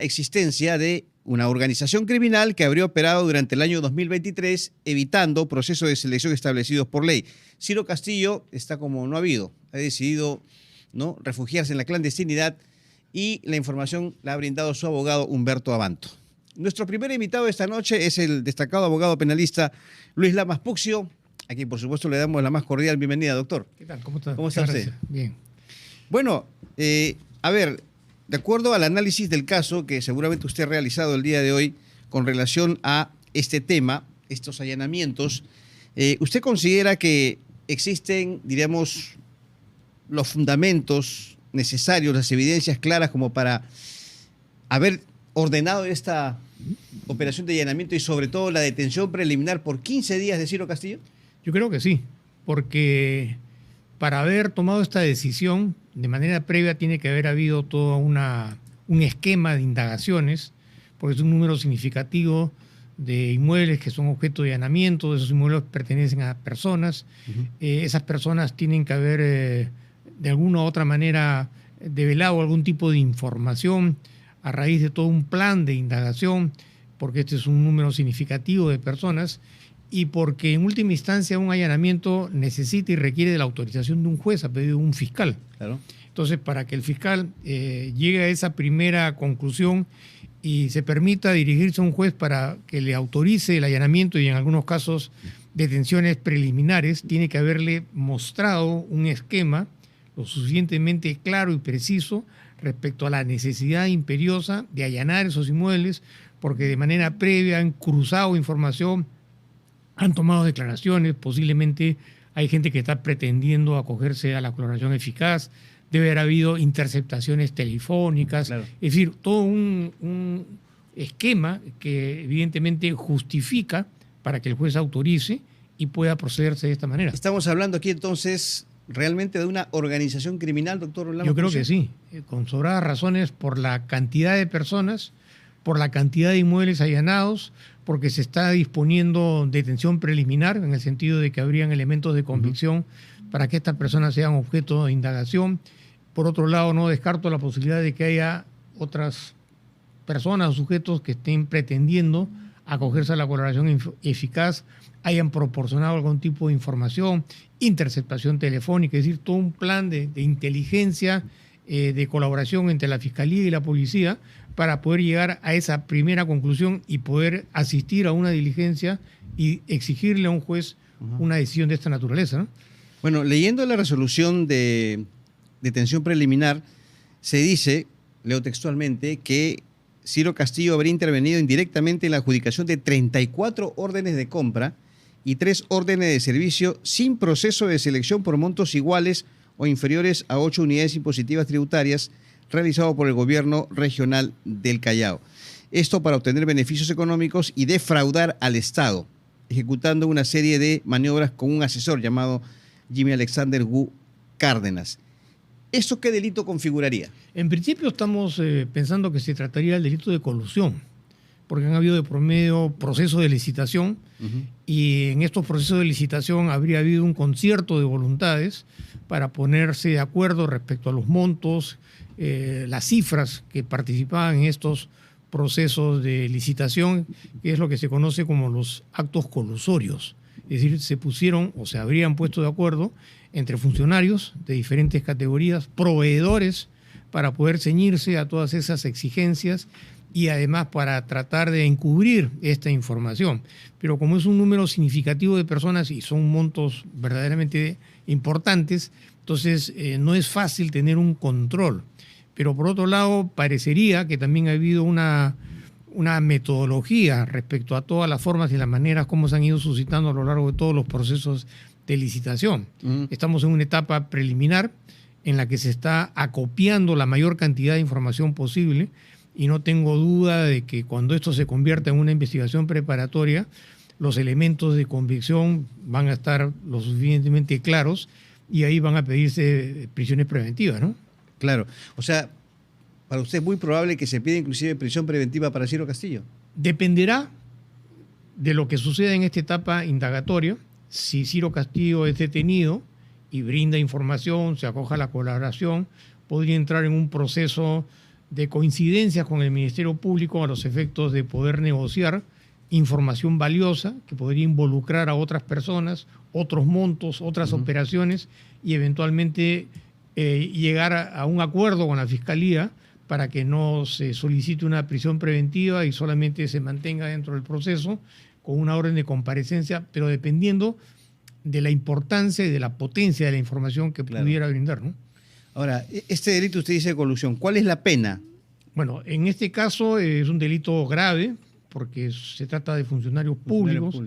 existencia de una organización criminal que habría operado durante el año 2023 evitando procesos de selección establecidos por ley. Ciro Castillo está como no ha habido, ha decidido, ¿no?, refugiarse en la clandestinidad y la información la ha brindado su abogado Humberto Abanto. Nuestro primer invitado esta noche es el destacado abogado penalista Luis Lamas Puccio, a quien por supuesto le damos la más cordial bienvenida, doctor. ¿Qué tal? ¿Cómo está? ¿Cómo está usted? Gracias. Bien. Bueno, a ver, de acuerdo al análisis del caso que seguramente usted ha realizado el día de hoy con relación a este tema, estos allanamientos, ¿usted considera que existen, diríamos, los fundamentos necesarios, las evidencias claras como para haber ordenado esta operación de allanamiento y sobre todo la detención preliminar por 15 días de Ciro Castillo? Yo creo que sí, porque para haber tomado esta decisión de manera previa tiene que haber habido todo un esquema de indagaciones, porque es un número significativo de inmuebles que son objeto de allanamiento, esos inmuebles pertenecen a personas, esas personas tienen que haber de alguna u otra manera develado algún tipo de información a raíz de todo un plan de indagación, porque este es un número significativo de personas y porque en última instancia un allanamiento necesita y requiere de la autorización de un juez a pedido de un fiscal. Claro. Entonces, para que el fiscal llegue a esa primera conclusión y se permita dirigirse a un juez para que le autorice el allanamiento y en algunos casos detenciones preliminares, tiene que haberle mostrado un esquema lo suficientemente claro y preciso respecto a la necesidad imperiosa de allanar esos inmuebles, porque de manera previa han cruzado información, han tomado declaraciones, posiblemente hay gente que está pretendiendo acogerse a la clonación eficaz, debe haber habido interceptaciones telefónicas, claro. Es decir, todo un esquema que evidentemente justifica para que el juez autorice y pueda procederse de esta manera. Estamos hablando aquí entonces realmente de una organización criminal, doctor Lamas. Yo creo que sí, con sobradas razones por la cantidad de personas, por la cantidad de inmuebles allanados, porque se está disponiendo detención preliminar, en el sentido de que habrían elementos de convicción para que estas personas sean objeto de indagación. Por otro lado, no descarto la posibilidad de que haya otras personas o sujetos que estén pretendiendo acogerse a la colaboración eficaz, hayan proporcionado algún tipo de información, interceptación telefónica, es decir, todo un plan de inteligencia, de colaboración entre la Fiscalía y la Policía para poder llegar a esa primera conclusión y poder asistir a una diligencia y exigirle a un juez una decisión de esta naturaleza, ¿no? Bueno, leyendo la resolución de detención preliminar, se dice, leo textualmente, que Ciro Castillo habría intervenido indirectamente en la adjudicación de 34 órdenes de compra y 3 órdenes de servicio sin proceso de selección por montos iguales o inferiores a 8 unidades impositivas tributarias realizado por el gobierno regional del Callao. Esto para obtener beneficios económicos y defraudar al Estado, ejecutando una serie de maniobras con un asesor llamado Jimmy Alexander Gu Cárdenas. ¿Esto qué delito configuraría? En principio estamos pensando que se trataría del delito de colusión, porque han habido de promedio procesos de licitación y en estos procesos de licitación habría habido un concierto de voluntades para ponerse de acuerdo respecto a los montos, las cifras que participaban en estos procesos de licitación, que es lo que se conoce como los actos colusorios. Es decir, se pusieron o se habrían puesto de acuerdo entre funcionarios de diferentes categorías, proveedores, para poder ceñirse a todas esas exigencias y además para tratar de encubrir esta información. Pero como es un número significativo de personas y son montos verdaderamente importantes, entonces no es fácil tener un control. Pero por otro lado, parecería que también ha habido una metodología respecto a todas las formas y las maneras como se han ido suscitando a lo largo de todos los procesos de licitación. Estamos en una etapa preliminar en la que se está acopiando la mayor cantidad de información posible y no tengo duda de que cuando esto se convierta en una investigación preparatoria, los elementos de convicción van a estar lo suficientemente claros y ahí van a pedirse prisiones preventivas, ¿no? Claro. O sea, para usted es muy probable que se pida inclusive prisión preventiva para Ciro Castillo. Dependerá de lo que suceda en esta etapa indagatoria. Si Ciro Castillo es detenido y brinda información, se acoja a la colaboración, podría entrar en un proceso de coincidencias con el Ministerio Público a los efectos de poder negociar información valiosa que podría involucrar a otras personas, otros montos, otras operaciones y eventualmente llegar a un acuerdo con la Fiscalía para que no se solicite una prisión preventiva y solamente se mantenga dentro del proceso con una orden de comparecencia, pero dependiendo de la importancia y de la potencia de la información que pudiera brindar, ¿no? Ahora, este delito usted dice de colusión, ¿cuál es la pena? Bueno, en este caso es un delito grave porque se trata de funcionarios públicos.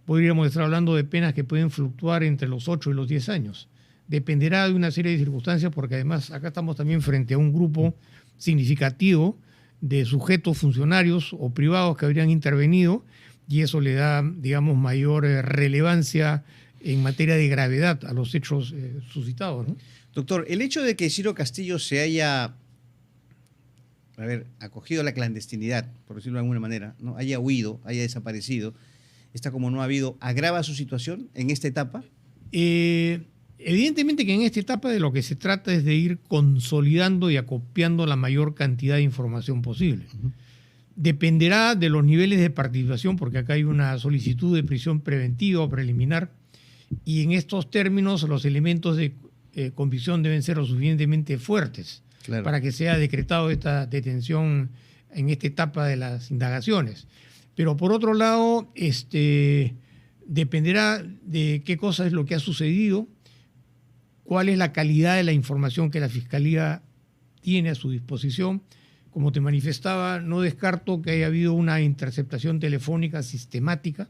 Podríamos estar hablando de penas que pueden fluctuar entre los 8 y los 10 años. Dependerá de una serie de circunstancias porque además acá estamos también frente a un grupo significativo de sujetos funcionarios o privados que habrían intervenido y eso le da, digamos, mayor relevancia en materia de gravedad a los hechos suscitados, ¿no? Doctor, el hecho de que Ciro Castillo se haya acogido a la clandestinidad, por decirlo de alguna manera, ¿no? Haya huido, haya desaparecido, está como no ha habido, ¿agrava su situación en esta etapa? Evidentemente que en esta etapa de lo que se trata es de ir consolidando y acopiando la mayor cantidad de información posible. Dependerá de los niveles de participación, porque acá hay una solicitud de prisión preventiva o preliminar, y en estos términos los elementos de convicción deben ser lo suficientemente fuertes para que sea decretado esta detención en esta etapa de las indagaciones. Pero por otro lado, dependerá de qué cosa es lo que ha sucedido, cuál es la calidad de la información que la Fiscalía tiene a su disposición. Como te manifestaba, no descarto que haya habido una interceptación telefónica sistemática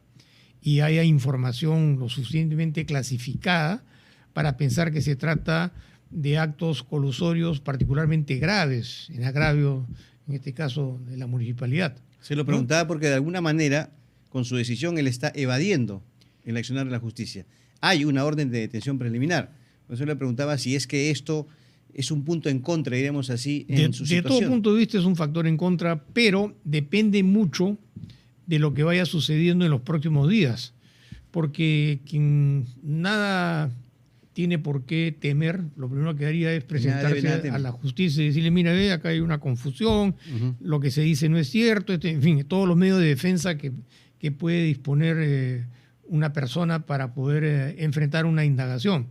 y haya información lo suficientemente clasificada para pensar que se trata de actos colusorios particularmente graves, en agravio, en este caso, de la municipalidad. Se lo preguntaba porque de alguna manera, con su decisión, él está evadiendo el accionar de la justicia. Hay una orden de detención preliminar. Por eso le preguntaba si es que esto es un punto en contra, diremos así, en su situación. De todo punto de vista es un factor en contra, pero depende mucho de lo que vaya sucediendo en los próximos días. Porque quien nada tiene por qué temer, lo primero que haría es presentarse a la justicia y decirle, mira, ve, acá hay una confusión, lo que se dice no es cierto, en fin, todos los medios de defensa que puede disponer una persona para poder enfrentar una indagación.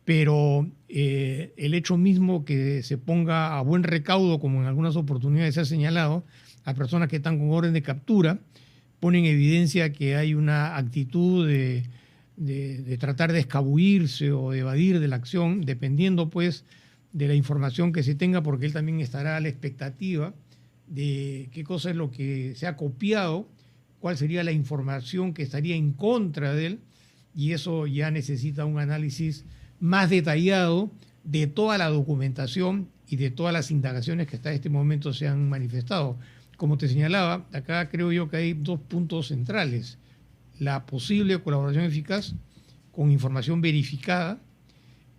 Pero el hecho mismo que se ponga a buen recaudo, como en algunas oportunidades se ha señalado, a personas que están con orden de captura, pone en evidencia que hay una actitud de tratar de escabullirse o de evadir de la acción, dependiendo pues de la información que se tenga, porque él también estará a la expectativa de qué cosa es lo que se ha copiado, cuál sería la información que estaría en contra de él, y eso ya necesita un análisis más detallado de toda la documentación y de todas las indagaciones que hasta este momento se han manifestado. Como te señalaba, acá creo yo que hay dos puntos centrales. La posible colaboración eficaz con información verificada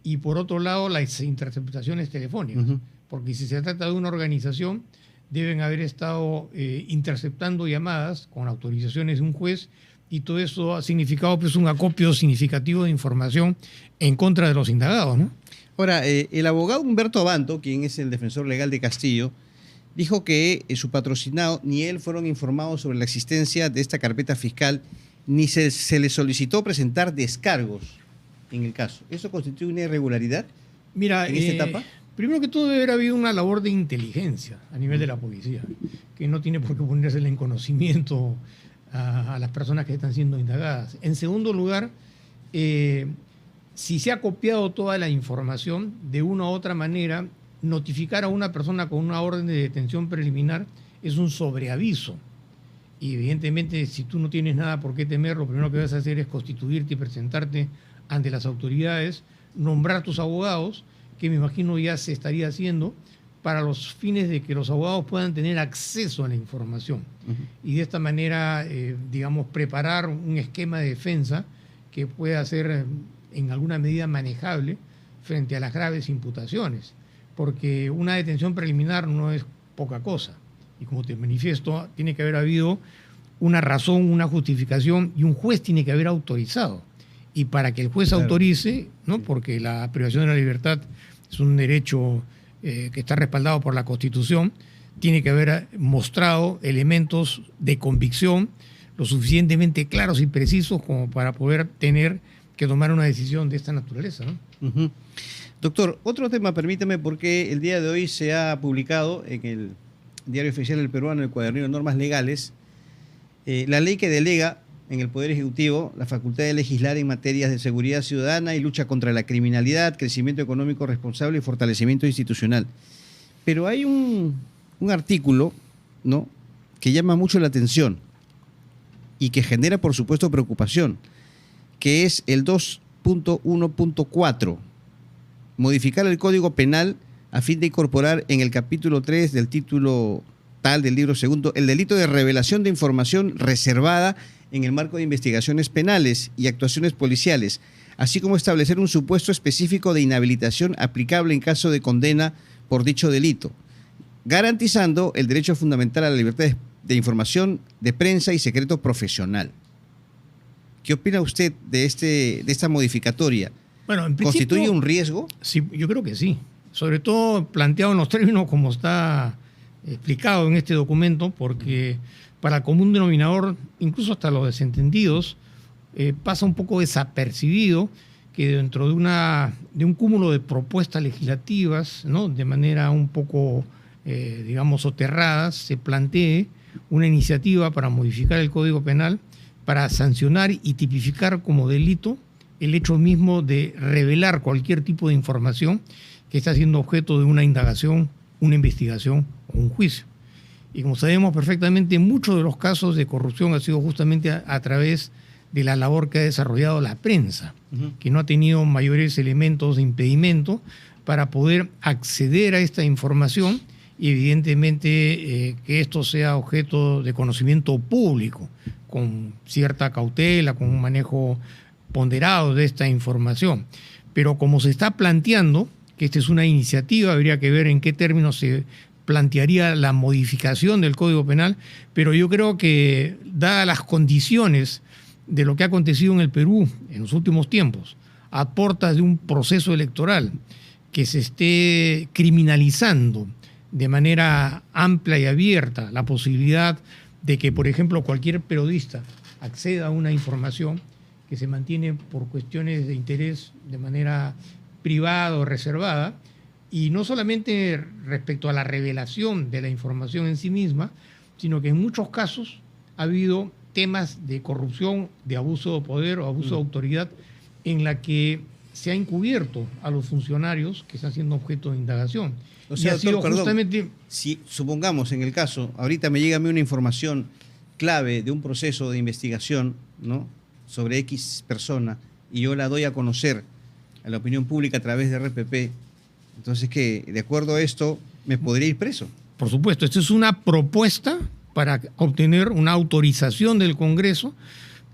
y por otro lado las interceptaciones telefónicas. Porque si se trata de una organización, deben haber estado interceptando llamadas con autorizaciones de un juez y todo eso ha significado pues un acopio significativo de información en contra de los indagados, ¿no? Ahora, el abogado Humberto Abanto, quien es el defensor legal de Castillo, dijo que su patrocinado ni él fueron informados sobre la existencia de esta carpeta fiscal, ni se le solicitó presentar descargos en el caso. ¿Eso constituye una irregularidad en esta etapa? Primero que todo debe haber habido una labor de inteligencia a nivel de la policía, que no tiene por qué ponérsele en conocimiento a las personas que están siendo indagadas. En segundo lugar, si se ha copiado toda la información, de una u otra manera, notificar a una persona con una orden de detención preliminar es un sobreaviso. Y evidentemente, si tú no tienes nada por qué temer, lo primero que vas a hacer es constituirte y presentarte ante las autoridades, nombrar tus abogados, que me imagino ya se estaría haciendo, para los fines de que los abogados puedan tener acceso a la información. Y de esta manera, digamos, preparar un esquema de defensa que pueda ser en alguna medida manejable frente a las graves imputaciones. Porque una detención preliminar no es poca cosa. Y como te manifiesto, tiene que haber habido una razón, una justificación, y un juez tiene que haber autorizado. Y para que el juez autorice, ¿no? Porque la privación de la libertad es un derecho que está respaldado por la Constitución, tiene que haber mostrado elementos de convicción lo suficientemente claros y precisos como para poder tener que tomar una decisión de esta naturaleza, ¿no? Uh-huh. Doctor, otro tema, permítame, porque el día de hoy se ha publicado en el Diario Oficial del Peruano, el cuadernillo de normas legales, la ley que delega en el Poder Ejecutivo la facultad de legislar en materias de seguridad ciudadana y lucha contra la criminalidad, crecimiento económico responsable y fortalecimiento institucional. Pero hay un artículo, ¿no?, que llama mucho la atención y que genera, por supuesto, preocupación, que es el 2.1.4, modificar el Código Penal a fin de incorporar en el capítulo 3 del título tal del libro segundo el delito de revelación de información reservada en el marco de investigaciones penales y actuaciones policiales, así como establecer un supuesto específico de inhabilitación aplicable en caso de condena por dicho delito, garantizando el derecho fundamental a la libertad de información, de prensa y secreto profesional. ¿Qué opina usted de esta modificatoria? Bueno, en principio, ¿constituye un riesgo? Sí, yo creo que sí. Sobre todo planteado en los términos como está explicado en este documento, porque para el común denominador, incluso hasta los desentendidos, pasa un poco desapercibido que dentro de un cúmulo de propuestas legislativas, ¿no?, de manera un poco, digamos, soterrada, se plantee una iniciativa para modificar el Código Penal para sancionar y tipificar como delito el hecho mismo de revelar cualquier tipo de información que está siendo objeto de una indagación, una investigación o un juicio. Y como sabemos perfectamente, muchos de los casos de corrupción han sido justamente a través de la labor que ha desarrollado la prensa, que no ha tenido mayores elementos de impedimento para poder acceder a esta información y evidentemente que esto sea objeto de conocimiento público, con cierta cautela, con un manejo ponderado de esta información. Pero como se está planteando que esta es una iniciativa, habría que ver en qué términos se plantearía la modificación del Código Penal, pero yo creo que, dadas las condiciones de lo que ha acontecido en el Perú en los últimos tiempos, a portas de un proceso electoral que se esté criminalizando de manera amplia y abierta la posibilidad de que, por ejemplo, cualquier periodista acceda a una información que se mantiene por cuestiones de interés de manera privada o reservada, y no solamente respecto a la revelación de la información en sí misma, sino que en muchos casos ha habido temas de corrupción, de abuso de poder o abuso de autoridad en la que se ha encubierto a los funcionarios que están siendo objeto de indagación. O sea, doctor, perdón, justamente, si supongamos en el caso, ahorita me llega a mí una información clave de un proceso de investigación, ¿no?, sobre X persona, y yo la doy a conocer a la opinión pública a través de RPP, entonces que de acuerdo a esto me podría ir preso. Por supuesto, esto es una propuesta para obtener una autorización del Congreso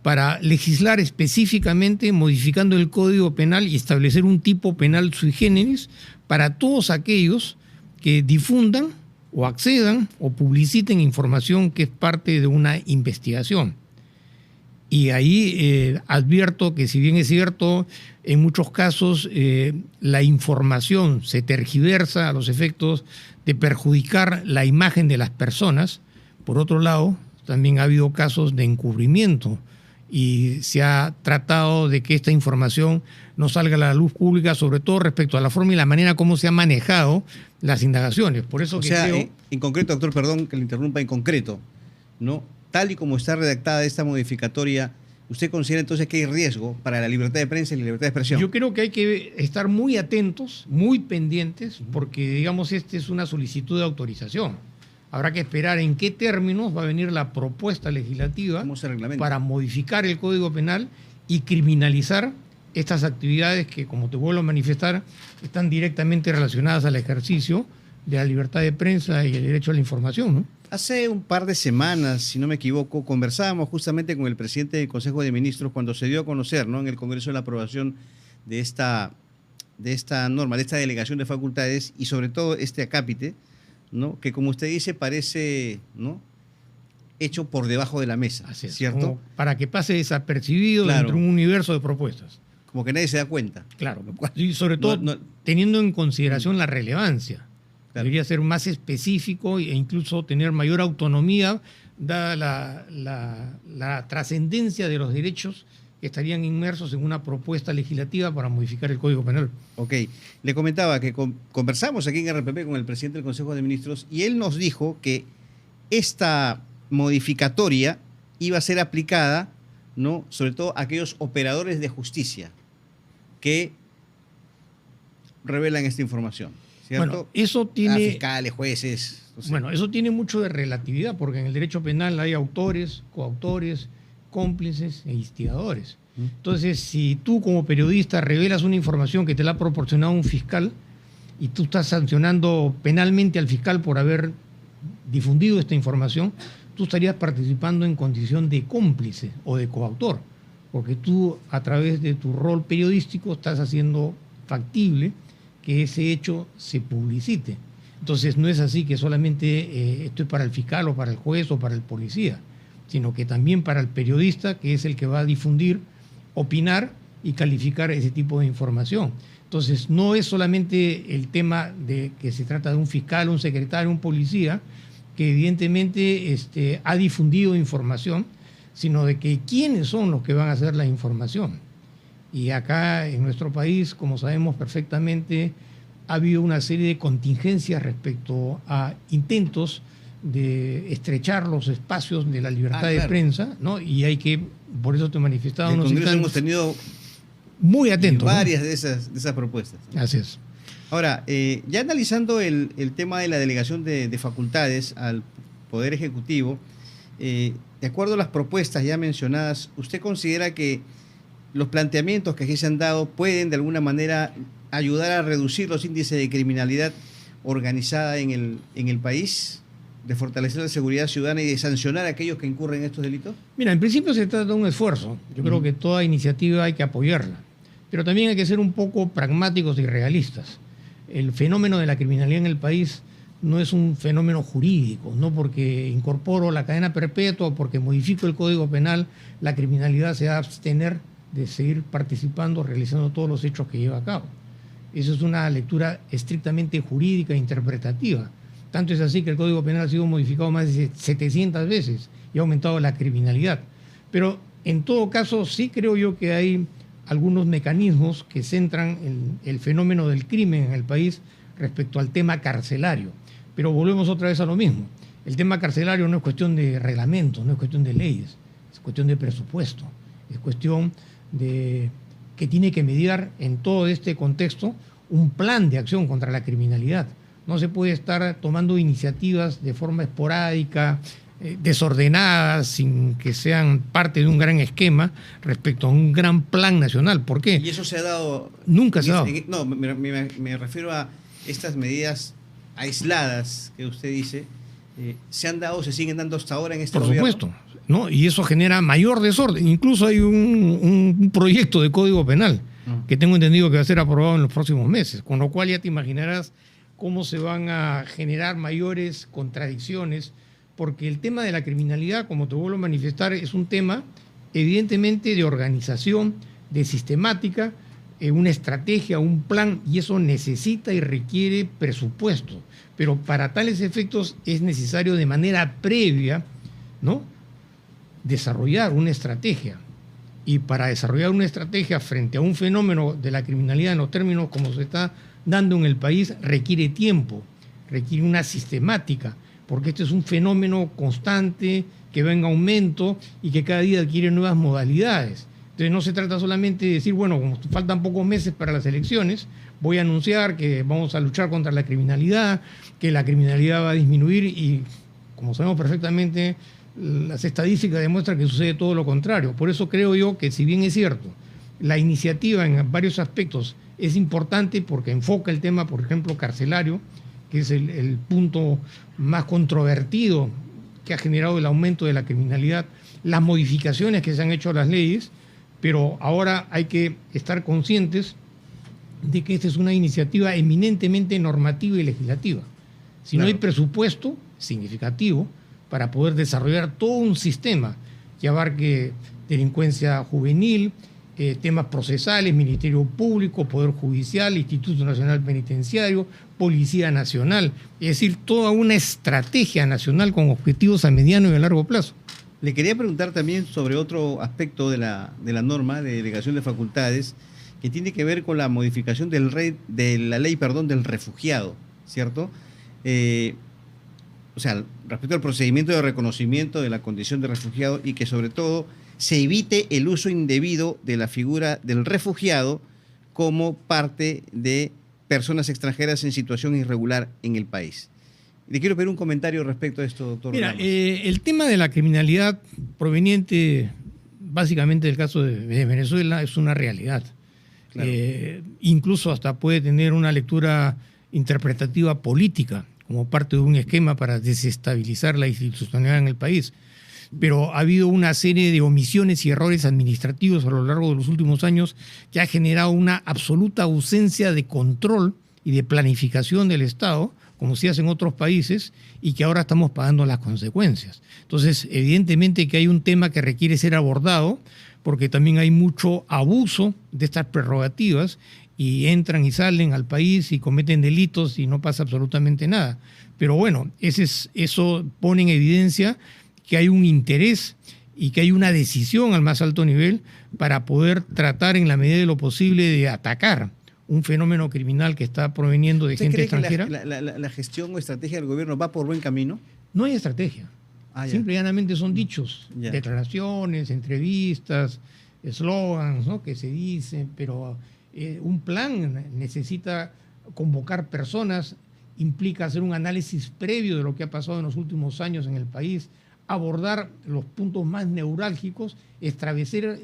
para legislar específicamente modificando el Código Penal y establecer un tipo penal sui generis para todos aquellos que difundan o accedan o publiciten información que es parte de una investigación. Y ahí advierto que, si bien es cierto, en muchos casos la información se tergiversa a los efectos de perjudicar la imagen de las personas, por otro lado, también ha habido casos de encubrimiento y se ha tratado de que esta información no salga a la luz pública, sobre todo respecto a la forma y la manera como se han manejado las indagaciones. Por eso en concreto, doctor, perdón que le interrumpa, en concreto, ¿no?, tal y como está redactada esta modificatoria, ¿usted considera entonces que hay riesgo para la libertad de prensa y la libertad de expresión? Yo creo que hay que estar muy atentos, muy pendientes, porque, digamos, esta es una solicitud de autorización. Habrá que esperar en qué términos va a venir la propuesta legislativa para modificar el Código Penal y criminalizar estas actividades que, como te vuelvo a manifestar, están directamente relacionadas al ejercicio de la libertad de prensa y el derecho a la información, ¿no? Hace un par de semanas, si no me equivoco, conversábamos justamente con el presidente del Consejo de Ministros cuando se dio a conocer, ¿no?, en el Congreso la aprobación de esta norma, de esta delegación de facultades y sobre todo este acápite, ¿no?, que como usted dice parece, ¿no?, hecho por debajo de la mesa, así es, ¿cierto? Para que pase desapercibido, claro, dentro de un universo de propuestas. Como que nadie se da cuenta. Claro, y sobre todo teniendo en consideración la relevancia. Claro. Debería ser más específico e incluso tener mayor autonomía, dada la trascendencia de los derechos que estarían inmersos en una propuesta legislativa para modificar el Código Penal. Ok, le comentaba que conversamos aquí en RPP con el presidente del Consejo de Ministros y él nos dijo que esta modificatoria iba a ser aplicada, ¿no?, sobre todo a aquellos operadores de justicia que revelan esta información, ¿cierto? Bueno, eso tiene... fiscales, jueces. No sé. Bueno, eso tiene mucho de relatividad, porque en el derecho penal hay autores, coautores, cómplices e instigadores. Entonces, si tú como periodista revelas una información que te la ha proporcionado un fiscal y tú estás sancionando penalmente al fiscal por haber difundido esta información, tú estarías participando en condición de cómplice o de coautor, porque tú a través de tu rol periodístico estás haciendo factible que ese hecho se publicite. Entonces no es así que solamente esto es para el fiscal o para el juez o para el policía, sino que también para el periodista, que es el que va a difundir, opinar y calificar ese tipo de información. Entonces no es solamente el tema de que se trata de un fiscal, un secretario, un policía, que evidentemente ha difundido información, sino de que quiénes son los que van a hacer la información. Y acá en nuestro país, como sabemos perfectamente, ha habido una serie de contingencias respecto a intentos de estrechar los espacios de la libertad de prensa, ¿no? Y hay que, por eso te manifestaba en el unos Congreso instantes, hemos tenido muy atentos, varias, ¿no?, de esas propuestas. Así es. Ahora, ya analizando el tema de la delegación de facultades al Poder Ejecutivo, de acuerdo a las propuestas ya mencionadas, ¿usted considera que los planteamientos que aquí se han dado pueden de alguna manera ayudar a reducir los índices de criminalidad organizada en el país, de fortalecer la seguridad ciudadana y de sancionar a aquellos que incurren en estos delitos? Mira, en principio se trata de un esfuerzo. Yo creo que toda iniciativa hay que apoyarla, pero también hay que ser un poco pragmáticos y realistas. El fenómeno de la criminalidad en el país no es un fenómeno jurídico, no porque incorporo la cadena perpetua o porque modifico el Código Penal, la criminalidad se va a abstener de seguir participando, realizando todos los hechos que lleva a cabo. Eso es una lectura estrictamente jurídica e interpretativa. Tanto es así que el Código Penal ha sido modificado más de 700 veces y ha aumentado la criminalidad. Pero en todo caso sí creo yo que hay algunos mecanismos que centran el fenómeno del crimen en el país respecto al tema carcelario. Pero volvemos otra vez a lo mismo. El tema carcelario no es cuestión de reglamentos, no es cuestión de leyes, es cuestión de presupuesto, es cuestión de que tiene que mediar en todo este contexto un plan de acción contra la criminalidad. No se puede estar tomando iniciativas de forma esporádica, desordenadas, sin que sean parte de un gran esquema respecto a un gran plan nacional. ¿Por qué? ¿Y eso se ha dado? Nunca se ha dado. No, me refiero a estas medidas aisladas que usted dice, ¿se han dado, se siguen dando hasta ahora en este gobierno? Por supuesto, ¿no? Y eso genera mayor desorden. Incluso hay un proyecto de Código Penal que tengo entendido que va a ser aprobado en los próximos meses, con lo cual ya te imaginarás cómo se van a generar mayores contradicciones, porque el tema de la criminalidad, como te vuelvo a manifestar, es un tema evidentemente de organización, de sistemática, una estrategia, un plan, y eso necesita y requiere presupuesto. Pero para tales efectos es necesario de manera previa, ¿no?, desarrollar una estrategia. Y para desarrollar una estrategia frente a un fenómeno de la criminalidad en los términos como se está dando en el país, requiere tiempo, requiere una sistemática, porque este es un fenómeno constante que va en aumento y que cada día adquiere nuevas modalidades. Entonces no se trata solamente de decir, bueno, como faltan pocos meses para las elecciones, voy a anunciar que vamos a luchar contra la criminalidad, que la criminalidad va a disminuir y, como sabemos perfectamente, las estadísticas demuestran que sucede todo lo contrario. Por eso creo yo que, si bien es cierto, la iniciativa en varios aspectos es importante porque enfoca el tema, por ejemplo, carcelario, que es el punto más controvertido que ha generado el aumento de la criminalidad, las modificaciones que se han hecho a las leyes, pero ahora hay que estar conscientes de que esta es una iniciativa eminentemente normativa y legislativa. Si no hay presupuesto significativo para poder desarrollar todo un sistema que abarque delincuencia juvenil, temas procesales, Ministerio Público, Poder Judicial, Instituto Nacional Penitenciario, Policía Nacional, es decir, toda una estrategia nacional con objetivos a mediano y a largo plazo. Le quería preguntar también sobre otro aspecto de la norma de delegación de facultades que tiene que ver con la modificación de la ley del refugiado, ¿cierto? O sea, respecto al procedimiento de reconocimiento de la condición de refugiado y que sobre todo se evite el uso indebido de la figura del refugiado como parte de personas extranjeras en situación irregular en el país. Le quiero pedir un comentario respecto a esto, doctor. Mira, el tema de la criminalidad proveniente básicamente del caso de Venezuela es una realidad. Claro. Incluso hasta puede tener una lectura interpretativa política como parte de un esquema para desestabilizar la institucionalidad en el país. Pero ha habido una serie de omisiones y errores administrativos a lo largo de los últimos años que ha generado una absoluta ausencia de control y de planificación del Estado, como se hace en otros países, y que ahora estamos pagando las consecuencias. Entonces, evidentemente que hay un tema que requiere ser abordado, porque también hay mucho abuso de estas prerrogativas y entran y salen al país y cometen delitos y no pasa absolutamente nada. Pero bueno, eso pone en evidencia que hay un interés y que hay una decisión al más alto nivel para poder tratar en la medida de lo posible de atacar un fenómeno criminal que está proveniendo de gente extranjera. ¿La gestión o estrategia del gobierno va por buen camino? No hay estrategia. Simple y llanamente son dichos, declaraciones, entrevistas, eslogans, ¿no?, que se dicen, pero un plan necesita convocar personas, implica hacer un análisis previo de lo que ha pasado en los últimos años en el país, abordar los puntos más neurálgicos, establecer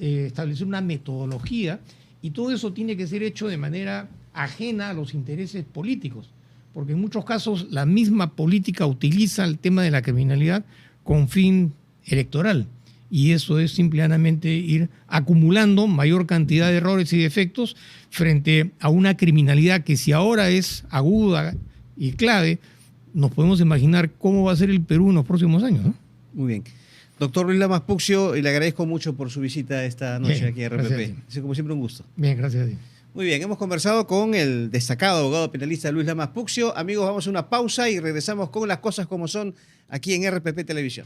una metodología, y todo eso tiene que ser hecho de manera ajena a los intereses políticos, porque en muchos casos la misma política utiliza el tema de la criminalidad con fin electoral, y eso es simplemente ir acumulando mayor cantidad de errores y defectos frente a una criminalidad que, si ahora es aguda y clave, nos podemos imaginar cómo va a ser el Perú en los próximos años, ¿no? Muy bien. Doctor Luis Lamas Puccio, le agradezco mucho por su visita esta noche aquí a RPP. Es como siempre un gusto. Bien, gracias a ti. Muy bien, hemos conversado con el destacado abogado penalista Luis Lamas Puccio. Amigos, vamos a una pausa y regresamos con las cosas como son aquí en RPP Televisión.